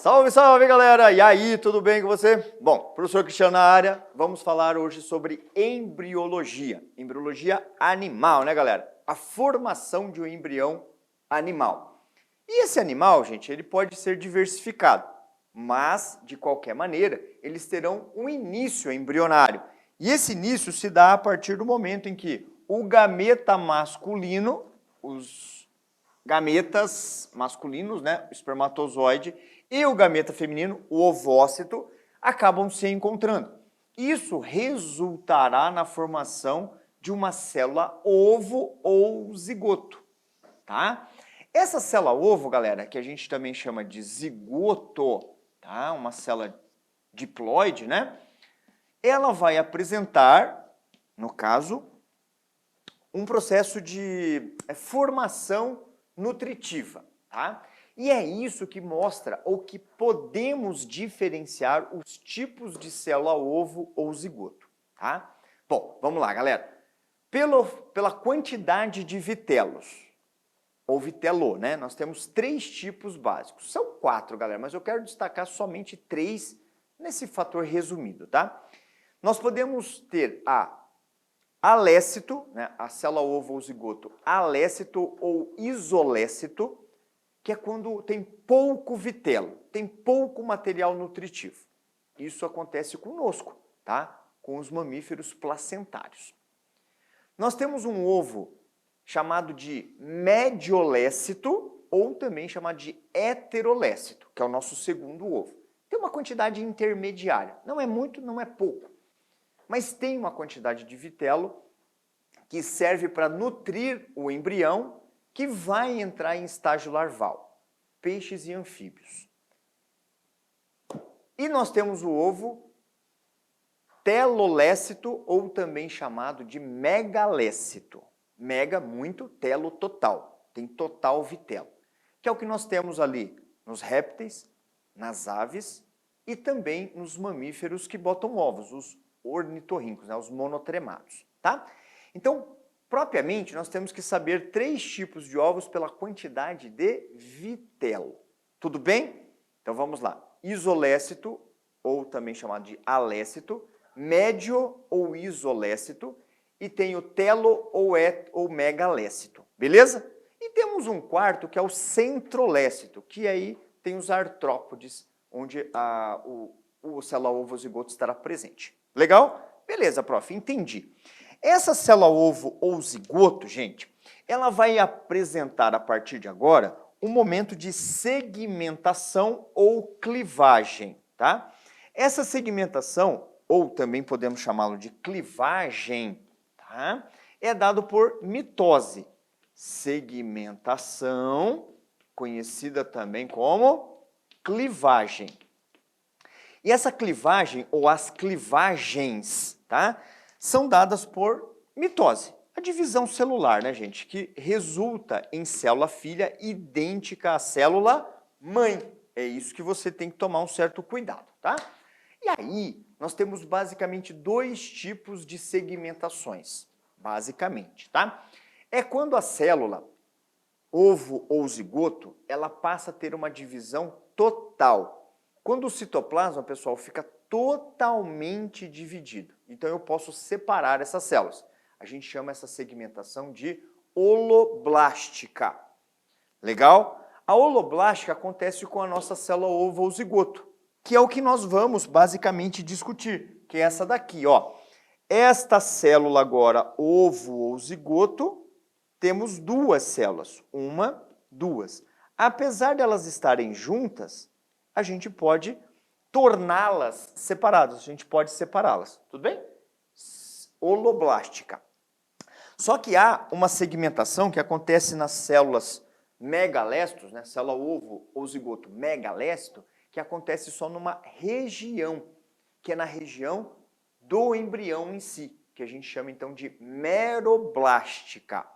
Salve, salve, galera! E aí, tudo bem com você? Bom, professor Cristiano na área, vamos falar hoje sobre embriologia. Embriologia animal, né, galera? A formação de um embrião animal. E esse animal, gente, ele pode ser diversificado, mas, de qualquer maneira, eles terão um início embrionário. E esse início se dá a partir do momento em que o gameta masculino, os gametas masculinos, né, o espermatozoide, e o gameta feminino, o ovócito, acabam se encontrando. Isso resultará na formação de uma célula ovo ou zigoto, tá? Essa célula ovo, galera, que a gente também chama de zigoto, tá? Uma célula diploide, né? Ela vai apresentar, no caso, um processo de formação nutritiva, tá? E é isso que mostra ou que podemos diferenciar os tipos de célula ovo ou zigoto, tá? Bom, vamos lá, galera. Pela quantidade de vitelos, ou vitelo, né? Nós temos 3 tipos básicos. São 4, galera, mas eu quero destacar somente 3 nesse fator resumido, tá? Nós podemos ter a alécito, né? A célula ovo ou zigoto alécito ou isolécito, que é quando tem pouco vitelo, tem pouco material nutritivo. Isso acontece conosco, tá? Com os mamíferos placentários. Nós temos um ovo chamado de mediolécito ou também chamado de heterolécito, que é o nosso segundo ovo. Tem uma quantidade intermediária, não é muito, não é pouco, mas tem uma quantidade de vitelo que serve para nutrir o embrião que vai entrar em estágio larval, peixes e anfíbios. E nós temos o ovo telolécito ou também chamado de megalécito. Mega, muito, telo, total. Tem total vitelo. Que é o que nós temos ali nos répteis, nas aves e também nos mamíferos que botam ovos, os ornitorrincos, né, os monotremados, tá? Então, propriamente, nós temos que saber 3 tipos de ovos pela quantidade de vitelo. Tudo bem? Então vamos lá. Isolécito, ou também chamado de alécito, médio ou isolécito, e tem o telo ou megalécito, beleza? E temos um quarto que é o centrolécito, que aí tem os artrópodes, onde o célula ovo zigoto estará presente. Legal? Beleza, prof, entendi. Essa célula ovo ou zigoto, gente, ela vai apresentar a partir de agora um momento de segmentação ou clivagem, tá? Essa segmentação, ou também podemos chamá-lo de clivagem, tá? É dado por mitose. Segmentação, conhecida também como clivagem. E essa clivagem, ou as clivagens, tá? São dadas por mitose, a divisão celular, né, gente, que resulta em célula filha idêntica à célula mãe. É isso que você tem que tomar um certo cuidado, tá? E aí, nós temos basicamente 2 tipos de segmentações, basicamente, tá? É quando a célula, ovo ou zigoto, ela passa a ter uma divisão total. Quando o citoplasma, pessoal, fica totalmente dividido. Então eu posso separar essas células. A gente chama essa segmentação de holoblástica. Legal? A holoblástica acontece com a nossa célula ovo ou zigoto, que é o que nós vamos basicamente discutir, que é essa daqui, ó. Esta célula agora, ovo ou zigoto, temos 2 células, 1, 2. Apesar de elas estarem juntas, a gente pode torná-las separadas, a gente pode separá-las, tudo bem? Holoblástica. Só que há uma segmentação que acontece nas células megalestos, né? Célula ovo ou zigoto megalesto, que acontece só numa região, que é na região do embrião em si, que a gente chama então de meroblástica,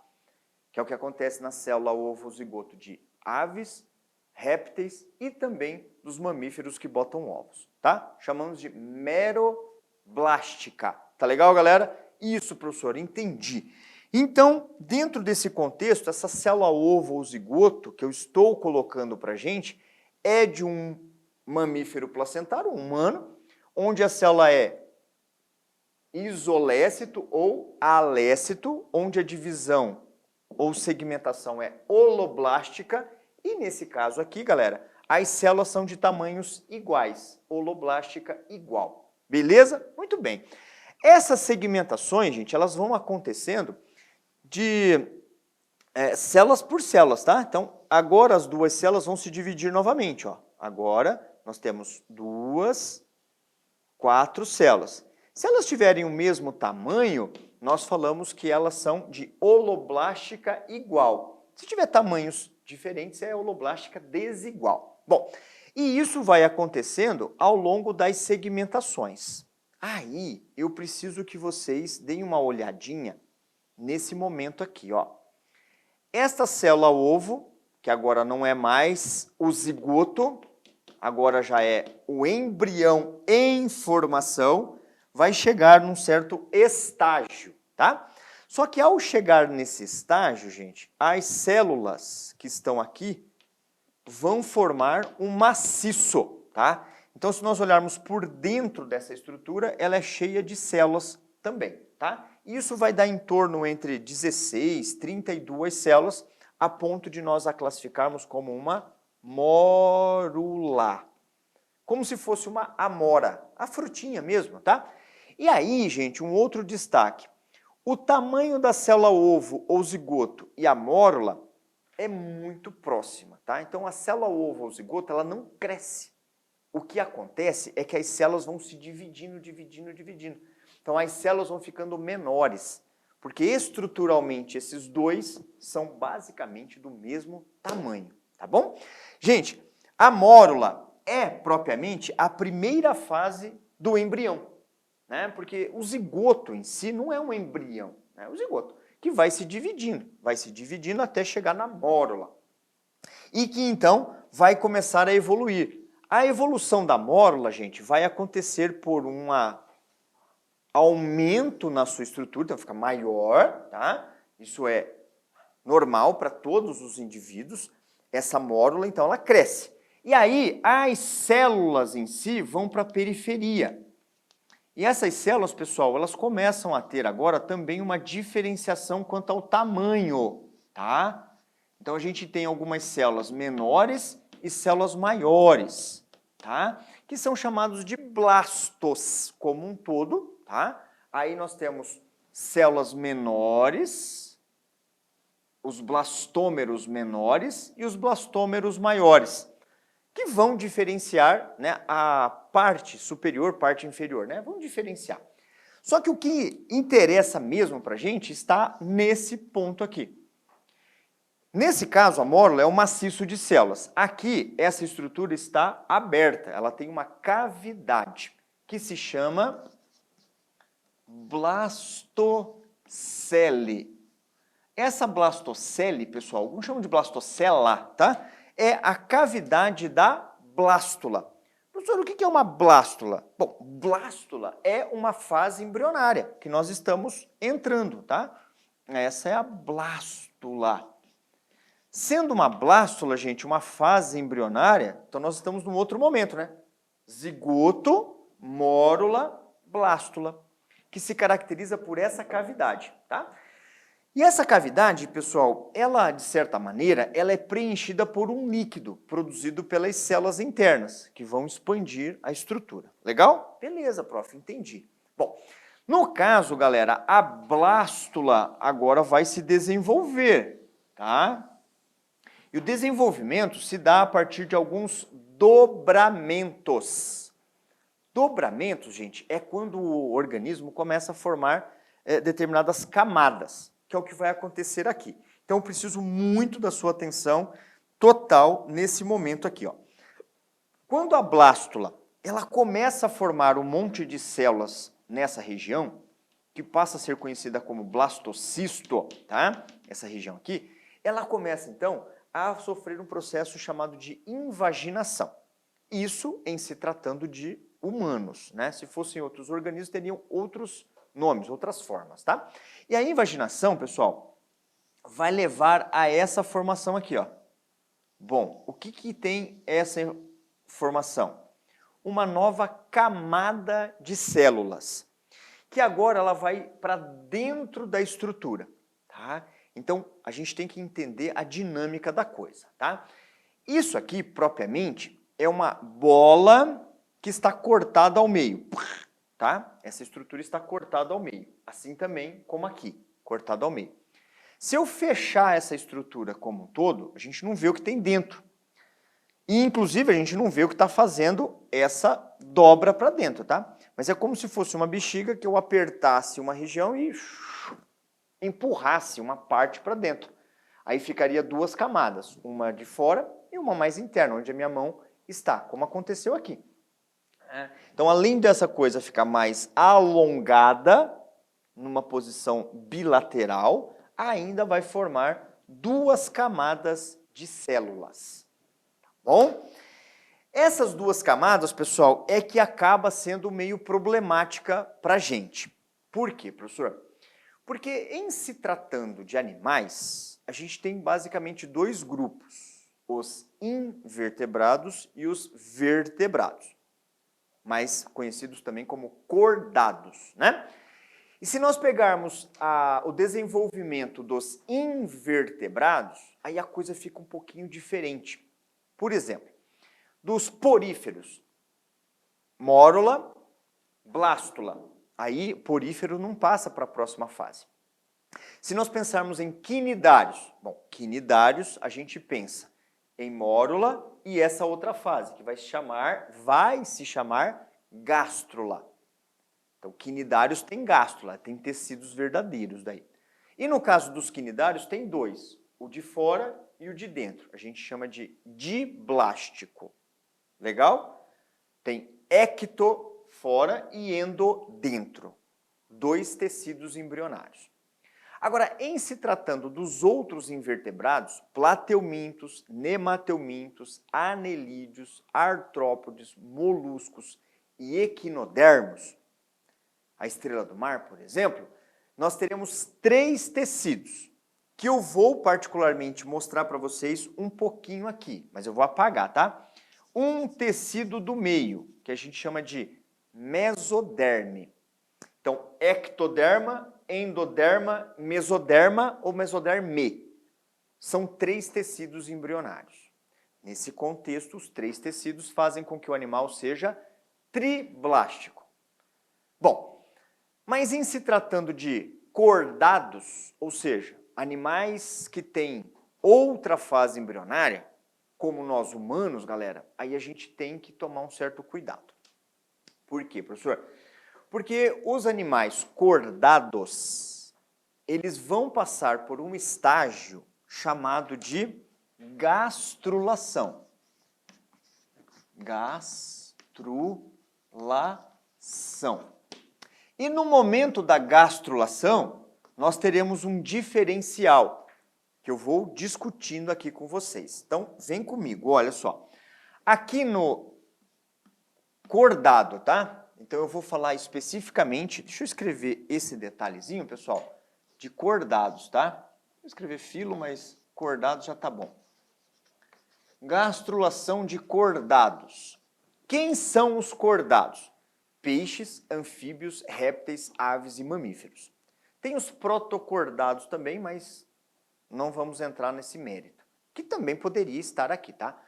que é o que acontece na célula ovo ou zigoto de aves, répteis e também dos mamíferos que botam ovos, tá? Chamamos de holoblástica. Tá legal, galera? Isso, professor, entendi. Então, dentro desse contexto, essa célula ovo ou zigoto que eu estou colocando para a gente é de um mamífero placentário, um humano, onde a célula é isolécito ou alécito, onde a divisão ou segmentação é holoblástica, e nesse caso aqui, galera, as células são de tamanhos iguais, holoblástica igual. Beleza? Muito bem. Essas segmentações, gente, elas vão acontecendo de células por células, tá? Então, agora as duas células vão se dividir novamente, ó. Agora, nós temos 4 células. Se elas tiverem o mesmo tamanho, nós falamos que elas são de holoblástica igual. Se tiver tamanhos diferentes, é holoblástica desigual. Bom, e isso vai acontecendo ao longo das segmentações. Aí, eu preciso que vocês deem uma olhadinha nesse momento aqui, ó. Esta célula ovo, que agora não é mais o zigoto, agora já é o embrião em formação, vai chegar num certo estágio, tá? Só que ao chegar nesse estágio, gente, as células que estão aqui vão formar um maciço, tá? Então, se nós olharmos por dentro dessa estrutura, ela é cheia de células também, tá? Isso vai dar em torno entre 16, 32 células, a ponto de nós a classificarmos como uma mórula. Como se fosse uma amora, a frutinha mesmo, tá? E aí, gente, um outro destaque. O tamanho da célula ovo ou zigoto e a mórula é muito próxima, tá? Então, a célula ovo ou zigoto, ela não cresce. O que acontece é que as células vão se dividindo. Então, as células vão ficando menores, porque estruturalmente esses dois são basicamente do mesmo tamanho, tá bom? Gente, a mórula é propriamente a primeira fase do embrião, né? Porque o zigoto em si não é um embrião, né? O zigoto que vai se dividindo até chegar na mórula. E que então vai começar a evoluir. A evolução da mórula, gente, vai acontecer por um aumento na sua estrutura, então fica maior, tá? Isso é normal para todos os indivíduos. Essa mórula, então, ela cresce. E aí, as células em si vão para a periferia. E essas células, pessoal, elas começam a ter agora também uma diferenciação quanto ao tamanho, tá? Então, a gente tem algumas células menores e células maiores, tá? Que são chamados de blastos como um todo, tá? Aí nós temos células menores, os blastômeros menores e os blastômeros maiores, que vão diferenciar, né, a parte superior, parte inferior, né? Vão diferenciar. Só que o que interessa mesmo para a gente está nesse ponto aqui. Nesse caso, a mórula é um maciço de células. Aqui, essa estrutura está aberta, ela tem uma cavidade, que se chama blastocele. Essa blastocele, pessoal, alguns chamam de blastocela, tá? É a cavidade da blástula. Professor, o que é uma blástula? Bom, blástula é uma fase embrionária que nós estamos entrando, tá? Essa é a blástula. Sendo uma blástula, gente, uma fase embrionária, então nós estamos num outro momento, né? Zigoto, mórula, blástula, que se caracteriza por essa cavidade, tá? E essa cavidade, pessoal, ela, de certa maneira, ela é preenchida por um líquido produzido pelas células internas, que vão expandir a estrutura. Legal? Beleza, prof, entendi. Bom, no caso, galera, a blástula agora vai se desenvolver, tá? E o desenvolvimento se dá a partir de alguns dobramentos. Dobramentos, gente, é quando o organismo começa a formar determinadas camadas, que é o que vai acontecer aqui. Então, eu preciso muito da sua atenção total nesse momento aqui, ó. Quando a blástula, ela começa a formar um monte de células nessa região, que passa a ser conhecida como blastocisto, tá? Essa região aqui, ela começa, então, a sofrer um processo chamado de invaginação. Isso em se tratando de humanos, né? Se fossem outros organismos, teriam outros nomes, outras formas, tá? E a invaginação, pessoal, vai levar a essa formação aqui, ó. Bom, o que que tem essa formação? Uma nova camada de células, que agora ela vai para dentro da estrutura, tá? Então, a gente tem que entender a dinâmica da coisa, tá? Isso aqui, propriamente, é uma bola que está cortada ao meio, tá? Essa estrutura está cortada ao meio, assim também como aqui, cortada ao meio. Se eu fechar essa estrutura como um todo, a gente não vê o que tem dentro. E, inclusive, a gente não vê o que está fazendo essa dobra para dentro, tá? Mas é como se fosse uma bexiga que eu apertasse uma região e empurrasse uma parte para dentro. Aí ficaria duas camadas, uma de fora e uma mais interna, onde a minha mão está, como aconteceu aqui. Então, além dessa coisa ficar mais alongada, numa posição bilateral, ainda vai formar duas camadas de células. Tá bom? Essas duas camadas, pessoal, é que acaba sendo meio problemática para a gente. Por quê, professor? Porque em se tratando de animais, a gente tem basicamente dois grupos, os invertebrados e os vertebrados, mais conhecidos também como cordados, né? E se nós pegarmos o desenvolvimento dos invertebrados, aí a coisa fica um pouquinho diferente. Por exemplo, dos poríferos, mórula, blástula. Aí, porífero não passa para a próxima fase. Se nós pensarmos em quinidários, bom, quinidários a gente pensa em mórula e essa outra fase, que vai se chamar gástrula. Então, quinidários tem gástrula, tem tecidos verdadeiros daí. E no caso dos quinidários tem dois, o de fora e o de dentro. A gente chama de diblástico. Legal? Tem ecto fora e endo dentro. Dois tecidos embrionários. Agora, em se tratando dos outros invertebrados, plateumintos, nemateumintos, anelídeos, artrópodes, moluscos e equinodermos, a estrela do mar, por exemplo, nós teremos três tecidos, que eu vou particularmente mostrar para vocês um pouquinho aqui, mas eu vou apagar, tá? Um tecido do meio, que a gente chama de mesoderme. Então, ectoderma, endoderma, mesoderma ou mesoderme. São três tecidos embrionários. Nesse contexto, os três tecidos fazem com que o animal seja triblástico. Bom, mas em se tratando de cordados, ou seja, animais que têm outra fase embrionária, como nós humanos, galera, aí a gente tem que tomar um certo cuidado. Por quê, professor? Porque os animais cordados, eles vão passar por um estágio chamado de gastrulação. Gastrulação. E no momento da gastrulação, nós teremos um diferencial, que eu vou discutindo aqui com vocês. Então, vem comigo, olha só. Aqui no cordado, tá? Então, eu vou falar especificamente, deixa eu escrever esse detalhezinho, pessoal, de cordados, tá? Vou escrever filo, mas cordados já tá bom. Gastrulação de cordados. Quem são os cordados? Peixes, anfíbios, répteis, aves e mamíferos. Tem os protocordados também, mas não vamos entrar nesse mérito, que também poderia estar aqui, tá?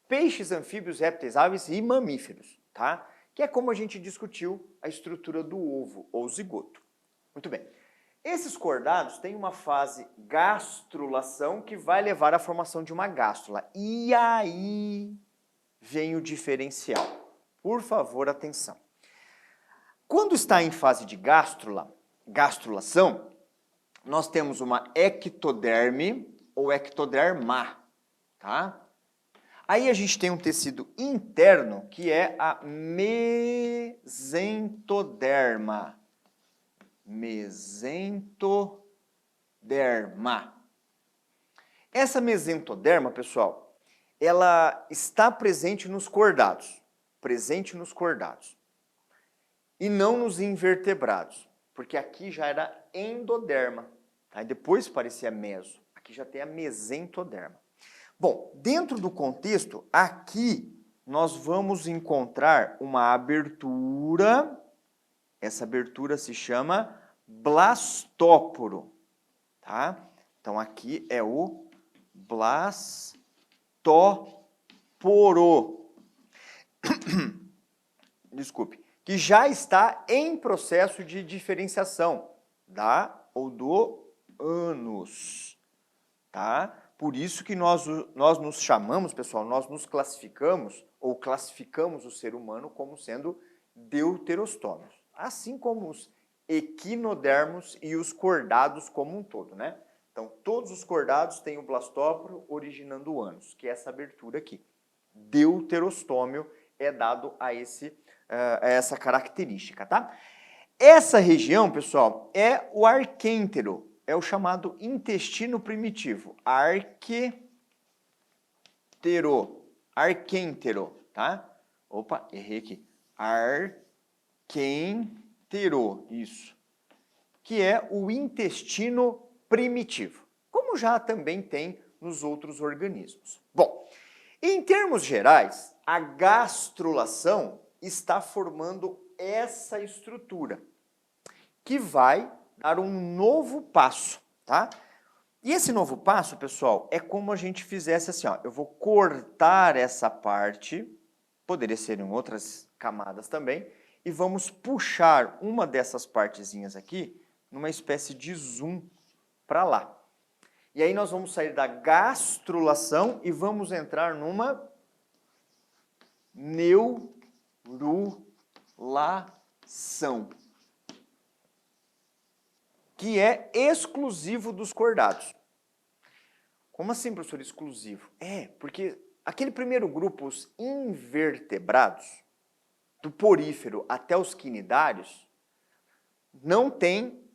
Peixes, anfíbios, répteis, aves e mamíferos, tá? Que é como a gente discutiu a estrutura do ovo ou zigoto. Muito bem. Esses cordados têm uma fase gastrulação que vai levar à formação de uma gástrula. E aí vem o diferencial. Por favor, atenção. Quando está em fase de gastrulação, nós temos uma ectoderme ou ectoderma, tá? Aí a gente tem um tecido interno que é a mesentoderma. Mesentoderma. Essa mesentoderma, pessoal, ela está presente nos cordados. e não nos invertebrados, porque aqui já era endoderma, tá? E depois parecia meso, aqui já tem a mesentoderma. Bom, dentro do contexto, aqui nós vamos encontrar uma abertura, essa abertura se chama blastóporo, tá? Então aqui é o blastóporo. Desculpe, que já está em processo de diferenciação da ou do ânus, tá? Por isso que nós nos chamamos, pessoal, nós nos classificamos ou classificamos o ser humano como sendo deuterostômios, assim como os equinodermos e os cordados como um todo, né? Então, todos os cordados têm o blastóporo originando o ânus, que é essa abertura aqui. Deuterostômio é dado a essa característica, tá? Essa região, pessoal, é o arquêntero, é o chamado intestino primitivo, arquêntero, tá? Opa, errei aqui. Arquêntero, isso. Que é o intestino primitivo, como já também tem nos outros organismos. Bom, em termos gerais, a gastrulação está formando essa estrutura, que vai dar um novo passo, tá? E esse novo passo, pessoal, é como a gente fizesse assim, ó, eu vou cortar essa parte, poderia ser em outras camadas também, e vamos puxar uma dessas partezinhas aqui numa espécie de zoom para lá. E aí nós vamos sair da gastrulação e vamos entrar numa neurulação, que é exclusivo dos cordados. Como assim, professor, exclusivo? É, porque aquele primeiro grupo, os invertebrados, do porífero até os quinidários, não tem,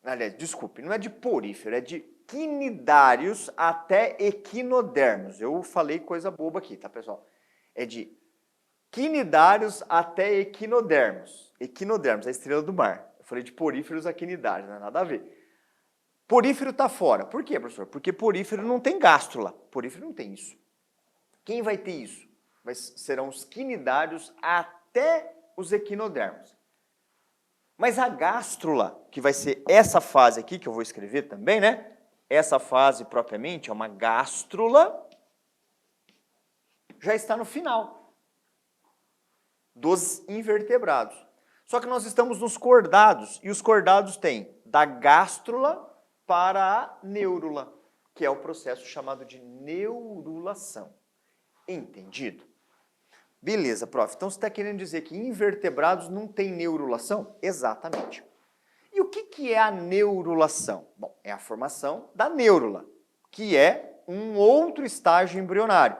aliás, desculpe, não é de porífero, é de quinidários até equinodermos. Eu falei coisa boba aqui, tá, pessoal? É de quinidários até equinodermos. Equinodermos, a estrela do mar. Eu falei de poríferos a quinidários, não é nada a ver. Porífero está fora. Por quê, professor? Porque porífero não tem gástrula. Porífero não tem isso. Quem vai ter isso? Serão os quinidários até os equinodermos. Mas a gástrula, que vai ser essa fase aqui, que eu vou escrever também, né? Essa fase propriamente é uma gástrula, já está no final dos invertebrados. Só que nós estamos nos cordados, e os cordados têm da gástrula para a neurula, que é o processo chamado de neurulação. Entendido? Beleza, prof. Então você está querendo dizer que invertebrados não têm neurulação? Exatamente. E o que é a neurulação? Bom, é a formação da neurula, que é um outro estágio embrionário.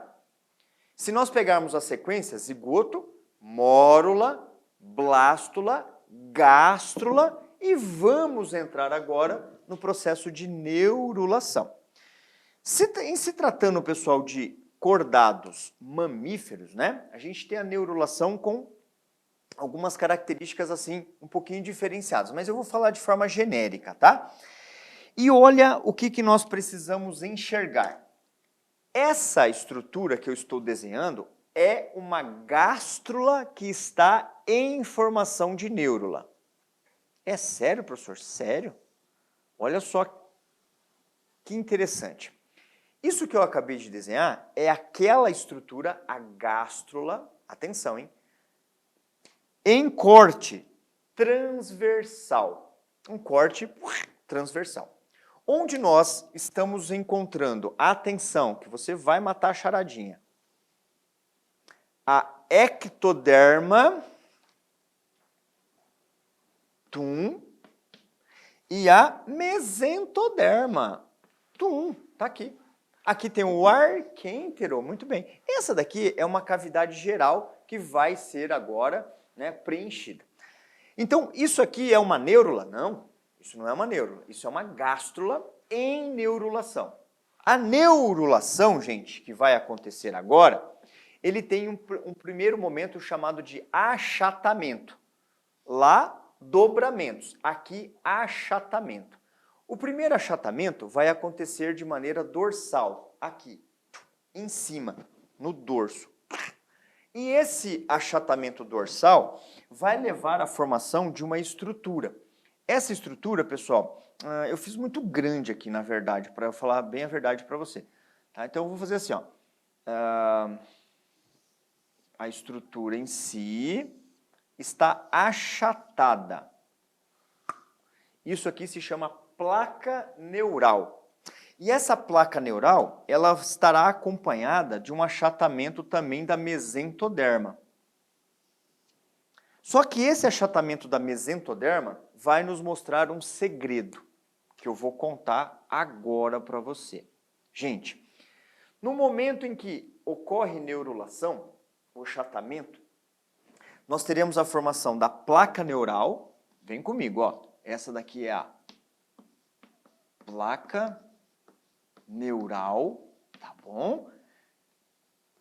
Se nós pegarmos a sequência zigoto, mórula, blástula, gástrula e vamos entrar agora no processo de neurulação. Em se tratando, pessoal, de cordados mamíferos, né? A gente tem a neurulação com algumas características assim um pouquinho diferenciadas, mas eu vou falar de forma genérica, tá? E olha o que nós precisamos enxergar. Essa estrutura que eu estou desenhando é uma gástrula que está em formação de neurula. É sério, professor? Sério? Olha só que interessante. Isso que eu acabei de desenhar é aquela estrutura, a gástrula, atenção, hein? Em corte transversal. Um corte transversal. Onde nós estamos encontrando, atenção, que você vai matar a charadinha, a ectoderma, e a mesentoderma, tá aqui. Aqui tem o arquêntero, muito bem. Essa daqui é uma cavidade geral que vai ser agora, né, preenchida. Então, isso aqui é uma neurula? Não, isso não é uma neurula. Isso é uma gástrula em neurulação. A neurulação, gente, que vai acontecer agora, ele tem um primeiro momento chamado de achatamento. Lá, dobramentos. Aqui, achatamento. O primeiro achatamento vai acontecer de maneira dorsal, aqui, em cima, no dorso. E esse achatamento dorsal vai levar à formação de uma estrutura. Essa estrutura, pessoal, eu fiz muito grande aqui, na verdade, para eu falar bem a verdade para você. Tá? Então, eu vou fazer assim, ó. A estrutura em si está achatada. Isso aqui se chama placa neural. E essa placa neural, ela estará acompanhada de um achatamento também da mesentoderma. Só que esse achatamento da mesentoderma vai nos mostrar um segredo, que eu vou contar agora para você. Gente, no momento em que ocorre neurulação, o achatamento, nós teremos a formação da placa neural. Vem comigo, ó. Essa daqui é a placa neural, tá bom?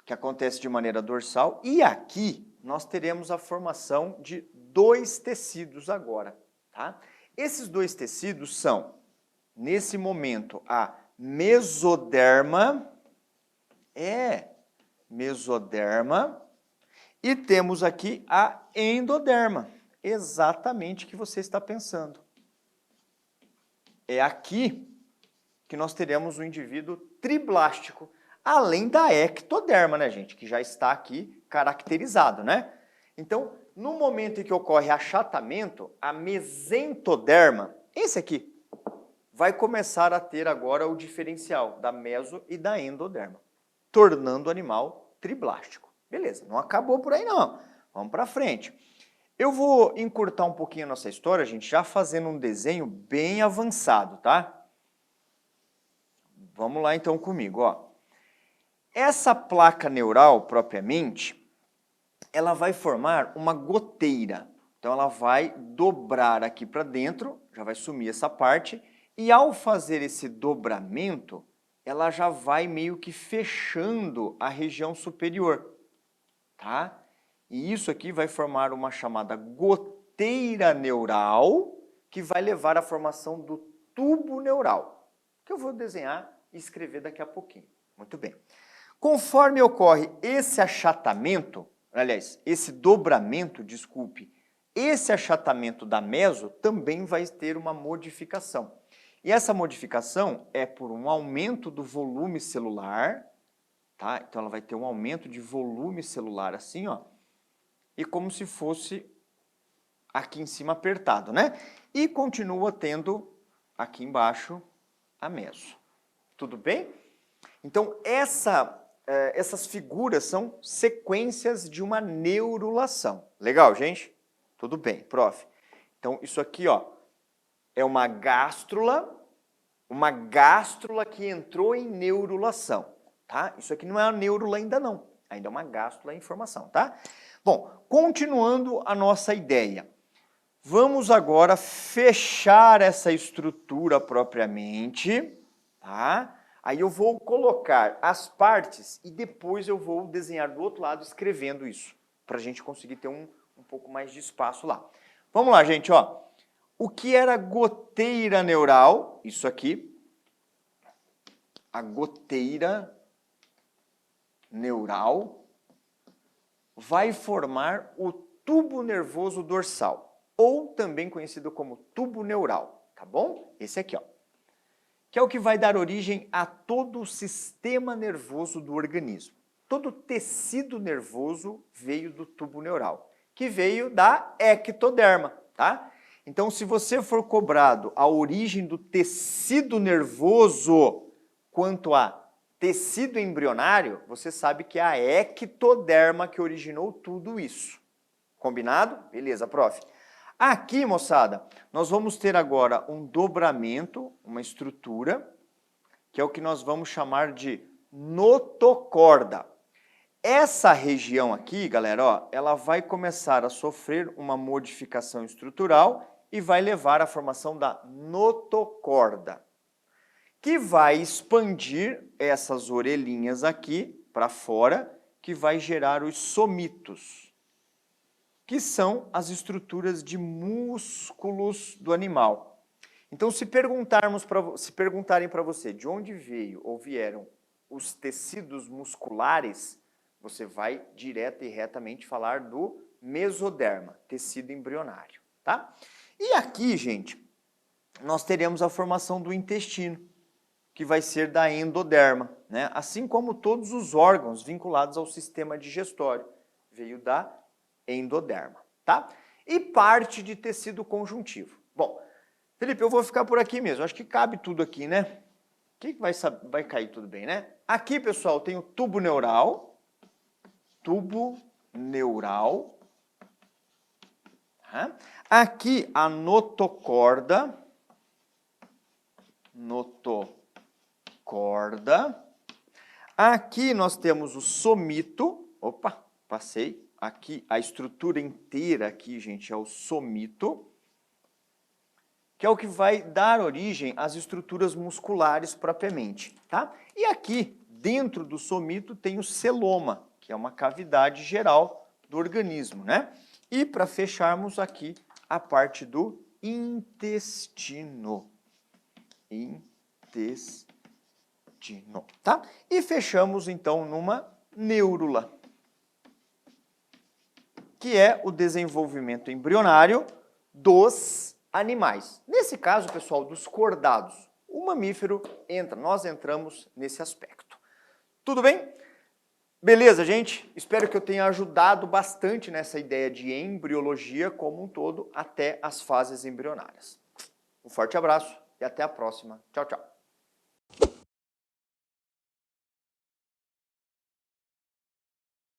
Que acontece de maneira dorsal. E aqui nós teremos a formação de dois tecidos agora, tá? Esses dois tecidos são, nesse momento, a mesoderma, mesoderma, e temos aqui a endoderma, exatamente o que você está pensando. É aqui que nós teremos o indivíduo triblástico, além da ectoderma, né, gente? Que já está aqui caracterizado, né? Então, no momento em que ocorre achatamento, a mesentoderma, esse aqui, vai começar a ter agora o diferencial da meso e da endoderma, tornando o animal triblástico. Beleza, não acabou por aí não. Vamos para frente. Eu vou encurtar um pouquinho a nossa história, gente, já fazendo um desenho bem avançado, tá? Vamos lá então comigo, ó. Essa placa neural, propriamente, ela vai formar uma goteira. Então, ela vai dobrar aqui para dentro, já vai sumir essa parte, e ao fazer esse dobramento, ela já vai meio que fechando a região superior, tá? E isso aqui vai formar uma chamada goteira neural, que vai levar à formação do tubo neural, que eu vou desenhar e escrever daqui a pouquinho. Muito bem. Conforme ocorre esse achatamento, aliás, esse dobramento, desculpe, esse achatamento da meso também vai ter uma modificação. E essa modificação é por um aumento do volume celular, tá? Então ela vai ter um aumento de volume celular assim, ó, e como se fosse aqui em cima apertado, né? E continua tendo aqui embaixo a meso. Tudo bem? Então essas figuras são sequências de uma neurulação. Legal, gente? Tudo bem, prof. Então isso aqui, ó, é uma gástrula que entrou em neurulação, tá? Isso aqui não é uma neurula ainda não, ainda é uma gástrula em formação, tá? Bom, continuando a nossa ideia, vamos agora fechar essa estrutura propriamente, tá? Aí eu vou colocar as partes e depois eu vou desenhar do outro lado escrevendo isso, para a gente conseguir ter um pouco mais de espaço lá. Vamos lá, gente, ó. O que era goteira neural? Isso aqui. A goteira neural vai formar o tubo nervoso dorsal, ou também conhecido como tubo neural, tá bom? Esse aqui, ó. Que é o que vai dar origem a todo o sistema nervoso do organismo. Todo tecido nervoso veio do tubo neural, que veio da ectoderma, tá? Então, se você for cobrado a origem do tecido nervoso quanto a tecido embrionário, você sabe que é a ectoderma que originou tudo isso. Combinado? Beleza, prof. Aqui, moçada, nós vamos ter agora um dobramento, uma estrutura, que é o que nós vamos chamar de notocorda. Essa região aqui, galera, ó, ela vai começar a sofrer uma modificação estrutural e vai levar à formação da notocorda, que vai expandir essas orelhinhas aqui para fora que vai gerar os somitos, que são as estruturas de músculos do animal. Então, se perguntarem para você de onde veio ou vieram os tecidos musculares, você vai direto e retamente falar do mesoderma, tecido embrionário, tá? E aqui, gente, nós teremos a formação do intestino, que vai ser da endoderma, né? Assim como todos os órgãos vinculados ao sistema digestório, veio da endoderma, tá? E parte de tecido conjuntivo. Bom, Felipe, eu vou ficar por aqui mesmo, acho que cabe tudo aqui, né? O que vai cair tudo bem, né? Aqui, pessoal, tem o tubo neural, tá? Aqui a notocorda, aqui nós temos o somito, opa, passei, aqui a estrutura inteira aqui, gente, é o somito, que é o que vai dar origem às estruturas musculares propriamente, tá? E aqui, dentro do somito, tem o celoma, que é uma cavidade geral do organismo, né? E para fecharmos aqui, a parte do intestino. Tá? E fechamos, então, numa neurula, que é o desenvolvimento embrionário dos animais. Nesse caso, pessoal, dos cordados. O mamífero entra, nós entramos nesse aspecto. Tudo bem? Beleza, gente? Espero que eu tenha ajudado bastante nessa ideia de embriologia como um todo até as fases embrionárias. Um forte abraço e até a próxima. Tchau, tchau.